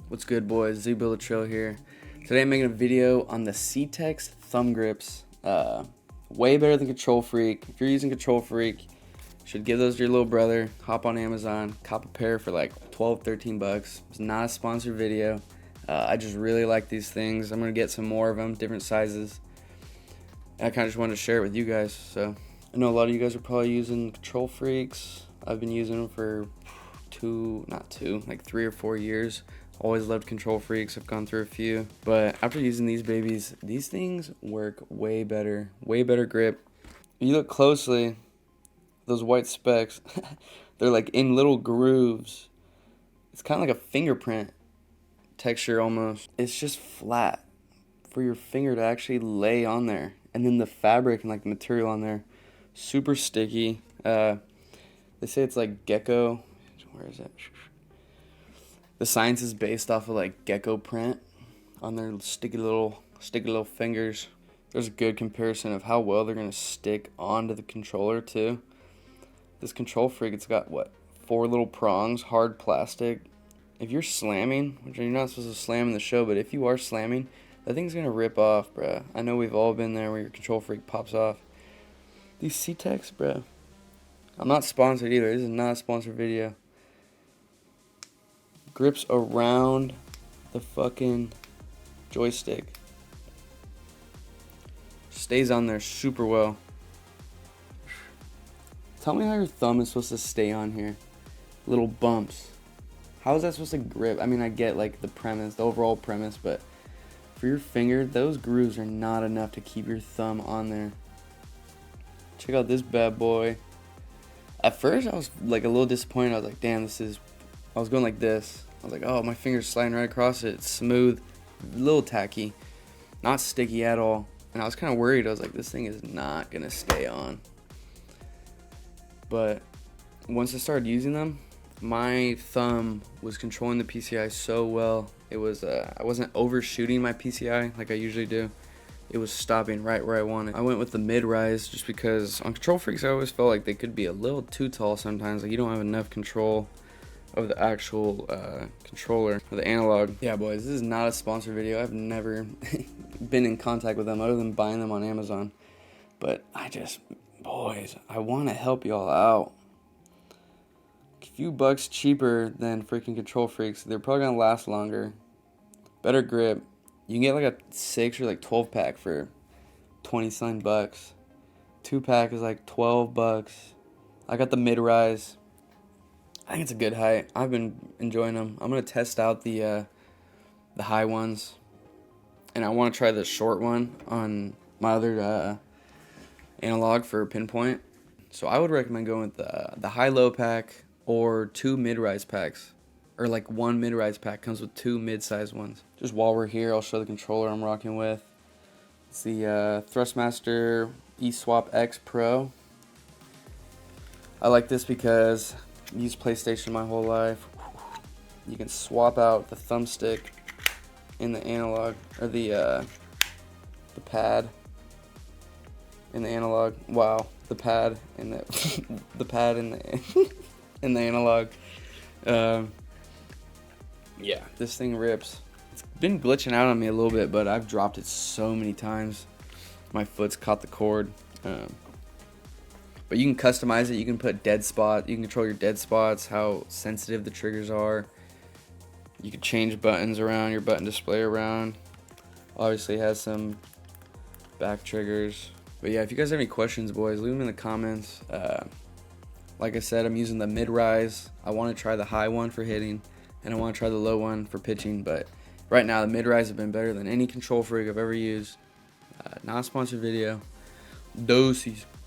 What's good, boys? Z-Trail here. Today I'm making a video on the C-Tex thumb grips. Way better than Control Freak. If you're using Control Freak, you should give those to your little brother. Hop on Amazon, cop a pair for like 12, 13 bucks. It's not a sponsored video. I just really like these things. I'm going to get some more of them, different sizes. And I kind of just wanted to share it with you guys. So I know a lot of you guys are probably using Control Freaks. I've been using them for 3 or 4 years. Always loved Control Freaks. I've gone through a few, but after using these babies, these things work way better grip. If you look closely, those white specks, they're like in little grooves. It's kind of like a fingerprint texture almost. It's just flat for your finger to actually lay on there, and then the fabric and like the material on there, super sticky. They say it's like gecko. Where is it? The science is based off of like gecko print on their sticky little fingers. There's a good comparison of how well they're gonna stick onto the controller too. This Control Freak, it's got what, 4 little prongs, hard plastic. If you're slamming, which you're not supposed to slam in the show, but if you are slamming, that thing's gonna rip off, bruh. I know we've all been there where your Control Freak pops off. These C-Tex, bruh. I'm not sponsored either. This is not a sponsored video. Grips around the fucking joystick. Stays on there super well. Tell me how your thumb is supposed to stay on here. Little bumps. How is that supposed to grip? I mean, I get like the premise, the overall premise, but for your finger, those grooves are not enough to keep your thumb on there. Check out this bad boy. At first, I was like a little disappointed. I was like, damn, I was going like this. I was like, oh, my finger's sliding right across it. It's smooth, a little tacky, not sticky at all. And I was kind of worried. I was like, this thing is not going to stay on. But once I started using them, my thumb was controlling the PCI so well. It was, I wasn't overshooting my PCI like I usually do. It was stopping right where I wanted. I went with the mid-rise just because on Control Freaks, I always felt like they could be a little too tall sometimes. Like you don't have enough control of the actual controller, or the analog. Yeah, boys, this is not a sponsored video. I've never been in contact with them other than buying them on Amazon. But boys, I want to help y'all out. A few bucks cheaper than freaking Control Freaks. They're probably going to last longer. Better grip. You can get like a 6 or like 12 pack for 20-something bucks. 2-pack is like 12 bucks. I got the mid-rise. I think it's a good height. I've been enjoying them. I'm gonna test out the high ones, and I want to try the short one on my other analog for pinpoint. So I would recommend going with the high-low pack or 2 mid-rise packs, or like 1 mid-rise pack comes with 2 mid-sized ones. Just while we're here, I'll show the controller I'm rocking with. It's the Thrustmaster eSwap X Pro. I like this because I've used PlayStation my whole life. You can swap out the thumbstick in the analog, or the pad in the analog. Wow, the pad in the the pad in the in the analog. Yeah, this thing rips. It's been glitching out on me a little bit, but I've dropped it so many times. My foot's caught the cord. But you can customize it. You can put dead spot. You can control your dead spots, how sensitive the triggers are. You can change buttons around, your button display around. Obviously it has some back triggers. But yeah, if you guys have any questions, boys, leave them in the comments. Like I said, I'm using the mid-rise. I want to try the high one for hitting, and I want to try the low one for pitching. But right now, the mid-rise have been better than any Control Freak I've ever used. Not a sponsored video. Doses.